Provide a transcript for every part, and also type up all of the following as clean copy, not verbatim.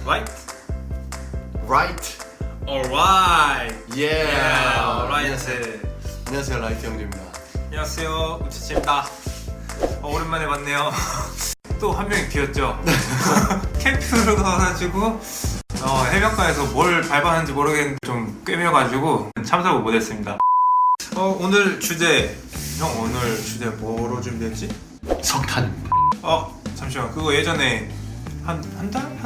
Right? Right. Alright. Yeah. Alright. 안녕하세요, 라이트 형제입니다. 안녕하세요, 우치치입니다. 오랜만에 봤네요. 또 한 명이 비었죠. 캠프로 가가지고 해변가에서 뭘 밟았는지 모르겠는데 좀 꿰매가지고 참석을 못했습니다. 오늘 주제, 형 오늘 주제 뭐로 준비했지? 석탄입니다. 잠시만, 그거 예전에 한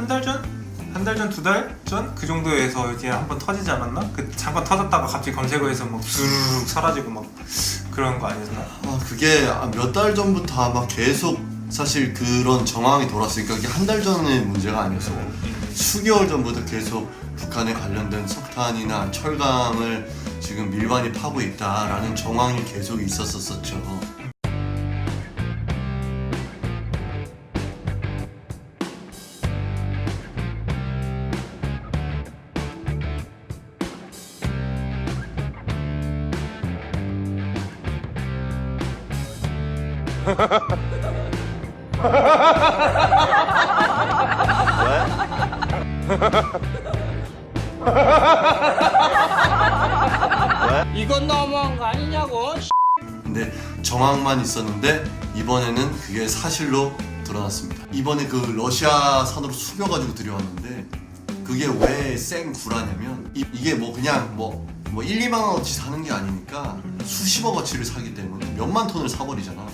달 전? 한 달 전, 두 달 전? 그 정도에서 이제 한번 터지지 않았나? 그 잠깐 터졌다가 갑자기 검색어에서 막 수르륵 사라지고 막 그런 거 아니었나? 그게 몇 달 전부터 아마 계속 사실 그런 정황이 돌았으니까 이게 한 달 전의 문제가 아니어서 수개월 전부터 계속 북한에 관련된 석탄이나 철강을 지금 밀반이 파고 있다라는 정황이 계속 있었었죠. 이건 너무한 거 아니냐고. 근데 정황만 있었는데 이번에는 그게 사실로 드러났습니다. 이번에 그 러시아산으로 숙여가지고 들여왔는데 그게 왜 생구라냐면 이게 뭐 그냥 뭐 1, 2만 원어치 사는 게 아니니까 수십억어치를 사기 때문에 몇만 톤을 사버리잖아.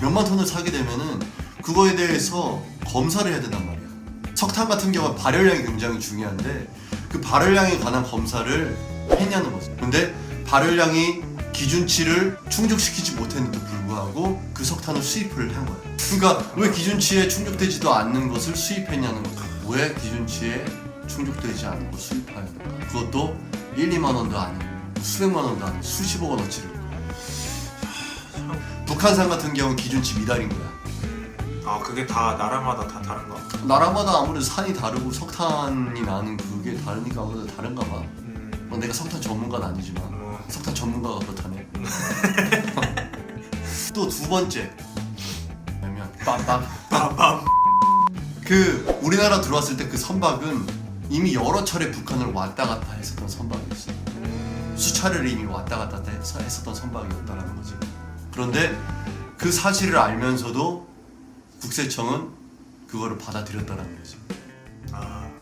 몇만 톤을 사게 되면은 그거에 대해서 검사를 해야 된단 말이야. 석탄 같은 경우는 발열량이 굉장히 중요한데 그 발열량에 관한 검사를 했냐는 거지. 근데 발열량이 기준치를 충족시키지 못했는데도 불구하고 그 석탄을 수입을 한 거야. 그러니까 왜 기준치에 충족되지도 않는 것을 수입했냐는 거지. 왜 기준치에 충족되지 않은 걸 수입하였는가? 그것도 1, 2만 원도 아니고 수백만 원도 아니고 수십억 원어치를. 북한산 같은 경우는 기준치 미달인 거야. 그게 다 나라마다 다 다른가? 나라마다 아무래도 산이 다르고 석탄이 나는 그게 다르니까 아무래도 다른가 봐. 내가 석탄 전문가는 아니지만 석탄 전문가가 그렇다네. 또 두 번째 그러면 빰빰. 그 우리나라 들어왔을 때 그 선박은 이미 여러 차례 북한을 왔다 갔다 했었던 선박이었어. 수차례를 이미 왔다 갔다 했었던 선박이었다라는 거지. 그런데 그 사실을 알면서도 국세청은 그거를 받아들였다라는 거지.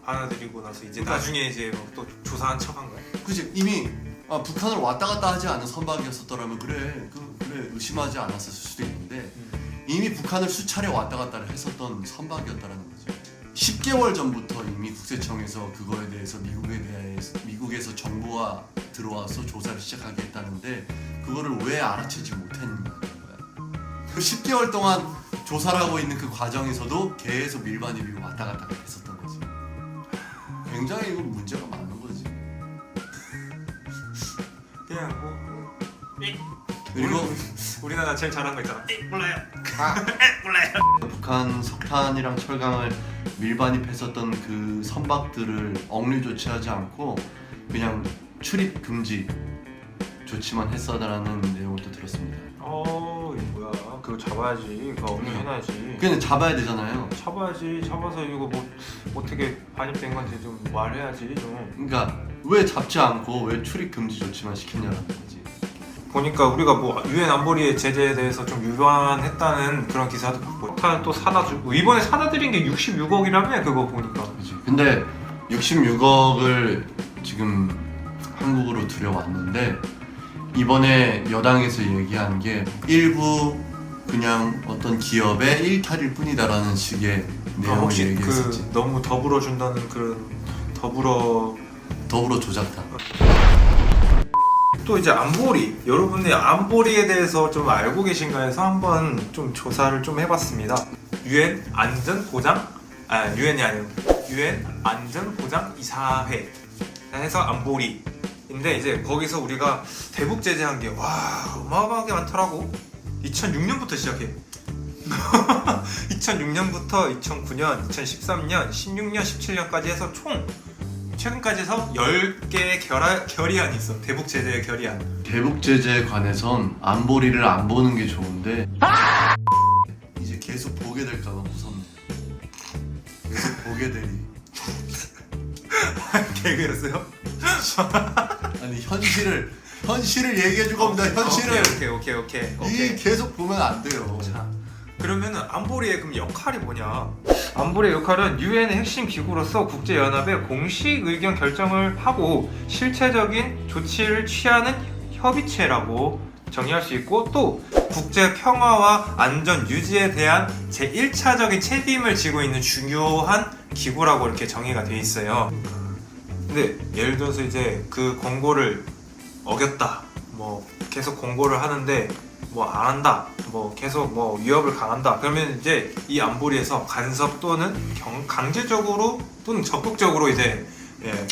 받아들이고 나서 이제 나중에 이제 또 조사한 척한 거야. 그치, 이미 북한을 왔다 갔다 하지 않은 선박이었었더라면 그래 의심하지 않았을 수도 있는데 이미 북한을 수차례 왔다 갔다를 했었던 선박이었다라는 거지. 10개월 전부터 이미 국세청에서 그거에 대해서 미국에서 정보가 들어와서 조사를 시작하게 했다는데 그거를 왜 알아채지 못했는가 거야. 그 10개월 동안 조사를 하고 있는 그 과정에서도 계속 밀반입이 왔다 갔다 했었던 거지. 굉장히 이거 문제가 많은 거지. 그냥 그리고 우리나라 제일 잘한 거 있잖아. 몰라요. 몰라요. 북한 석탄이랑 철강을 밀반입했었던 그 선박들을 억류 조치하지 않고 그냥 출입 금지 조치만 했어라는 내용을 또 들었습니다. 이거 뭐야? 그거 잡아야지. 그거 억류해놔야지. 그냥 잡아야 되잖아요. 잡아야지. 잡아서 이거 뭐 어떻게 반입된 건지 좀 말해야지 좀. 그러니까 왜 잡지 않고 왜 출입 금지 조치만 시켰냐는 거지. 보니까 우리가 뭐 유엔 안보리의 제재에 대해서 좀 위반했다는 그런 기사도 보고 또 사다 주고 이번에 사다 드린 게 66억이라며 그거 보니까. 그치. 근데 66억을 지금 한국으로 들여왔는데 이번에 여당에서 얘기한 게 일부 그냥 어떤 기업의 일탈일 뿐이다라는 식의 내용을 혹시 얘기했었지. 너무 더불어 준다는 그런 더불어 조작다. 또 이제 안보리, 여러분의 안보리에 대해서 좀 알고 계신가 해서 한번 좀 조사를 좀 해봤습니다. 유엔 안전보장, 유엔이 아니고 유엔 안전보장 이사회 해서 안보리인데 이제 거기서 우리가 대북 제재한 게 어마어마하게 많더라고. 2006년부터 시작해. 2006년부터 2009년, 2013년, 16년, 17년까지 해서 총 최근까지 해서 10개의 결의안이 있어. 대북 제재의 결의안. 대북 제재에 관해선 안보리를 안 보는 게 좋은데 이제 계속 보게 될까봐 무섭네. 계속 보게 되니 개그였어요? 아니 현실을 얘기해주고 합니다. 현실을. 오케이. 이 계속 보면 안 돼요. 자, 그러면은 안보리의 그럼 역할이 뭐냐? 안보리의 역할은 유엔의 핵심 기구로서 국제 연합의 공식 의견 결정을 하고 실체적인 조치를 취하는 협의체라고 정의할 수 있고, 또 국제 평화와 안전 유지에 대한 제1차적인 책임을 지고 있는 중요한 기구라고 이렇게 정의가 돼 있어요. 근데 예를 들어서 이제 그 권고를 어겼다, 뭐 계속 권고를 하는데 뭐 안 한다, 뭐 계속 뭐 위협을 가한다, 그러면 이제 이 안보리에서 간섭 또는 강제적으로 또는 적극적으로 이제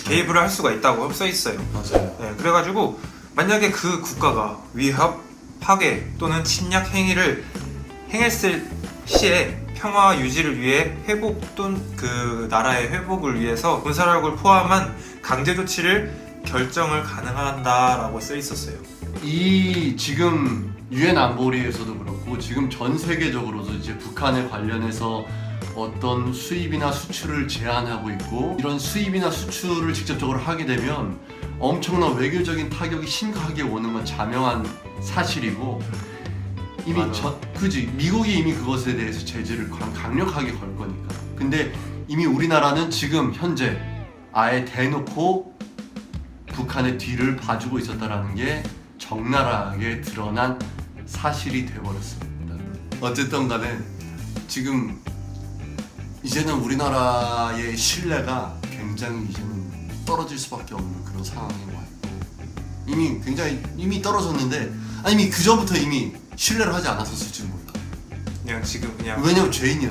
개입을 할 수가 있다고 써 있어요. 맞아요. 그래가지고 만약에 그 국가가 위협, 파괴 또는 침략 행위를 행했을 시에 평화 유지를 위해 회복 또는 그 나라의 회복을 위해서 군사력을 포함한 강제 조치를 결정을 가능한다라고 써 있었어요. 이 지금 유엔 안보리에서도 그렇고 지금 전 세계적으로도 이제 북한에 관련해서 어떤 수입이나 수출을 제한하고 있고, 이런 수입이나 수출을 직접적으로 하게 되면 엄청난 외교적인 타격이 심각하게 오는 건 자명한 사실이고, 이미 미국이 이미 그것에 대해서 제재를 강력하게 걸 거니까. 근데 이미 우리나라는 지금 현재 아예 대놓고 북한의 뒤를 봐주고 있었다라는 게 적나라하게 드러난 사실이 돼버렸습니다. 어쨌든 간에 지금 이제는 우리나라의 신뢰가 굉장히 이제는 떨어질 수밖에 없는 그런 상황인 것 같아요. 이미 떨어졌는데, 아니 이미 그 전부터 이미 신뢰를 하지 않았었을지 몰라. 그냥 지금 그냥 왜냐면 죄인이야.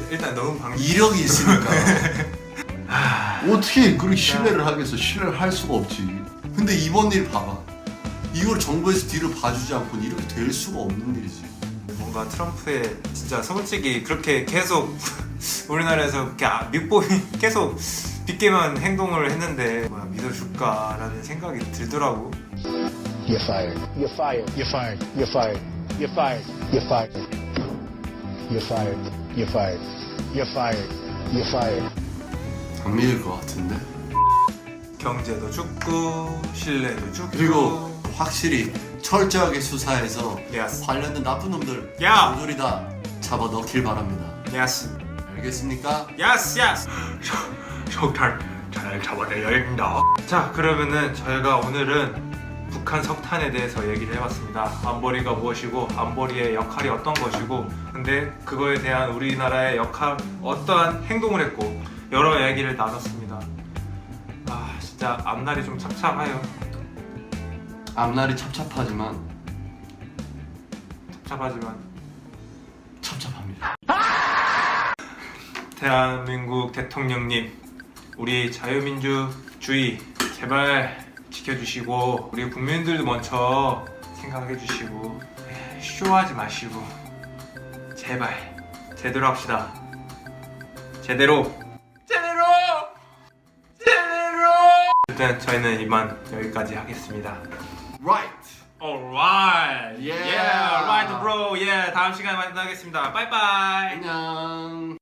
일단 너무 이력이 있으니까. 어떻게 그렇게 신뢰를 하겠어? 신뢰를 할 수가 없지. 근데 이번 일 봐봐. 이걸 정부에서 뒤를 봐주지 않고는 이렇게 될 수가 없는 일이지. 뭔가 트럼프의 진짜 솔직히 그렇게 계속 우리나라에서 이렇게 밑보이 계속 빗게만 행동을 했는데 뭐야, 믿어줄까라는 생각이 들더라고. You're fired. You're fired. You're fired. You're fired. You're fired. You're fired. You're fired. You're fired. You're fired. You're fired. 안 믿을 것 같은데. 경제도 죽고 신뢰도 죽고. 그리고 확실히 철저하게 수사해서 Yes. 관련된 나쁜 놈들 야! 모조리 다 잡아 넣길 바랍니다. Yes. 알겠습니까? Yes. 석탄 잘 잡아내야 된다. 자, 그러면은 저희가 오늘은 북한 석탄에 대해서 얘기를 해봤습니다. 안보리가 무엇이고 안보리의 역할이 어떤 것이고, 근데 그거에 대한 우리나라의 역할, 어떠한 행동을 했고 여러 얘기를 나눴습니다. 아 진짜 앞날이 좀 착잡해요. 앞날이 찹찹하지만 찹찹합니다. 대한민국 대통령님, 우리 자유민주주의 제발 지켜주시고 우리 국민들도 먼저 생각해 주시고 쇼하지 마시고 제발 제대로 합시다. 제대로. 일단 저희는 이만 여기까지 하겠습니다. Right. Alright. Yeah. Yeah. Right, bro. Yeah. 다음 시간에 만나겠습니다. 바이바이. 안녕.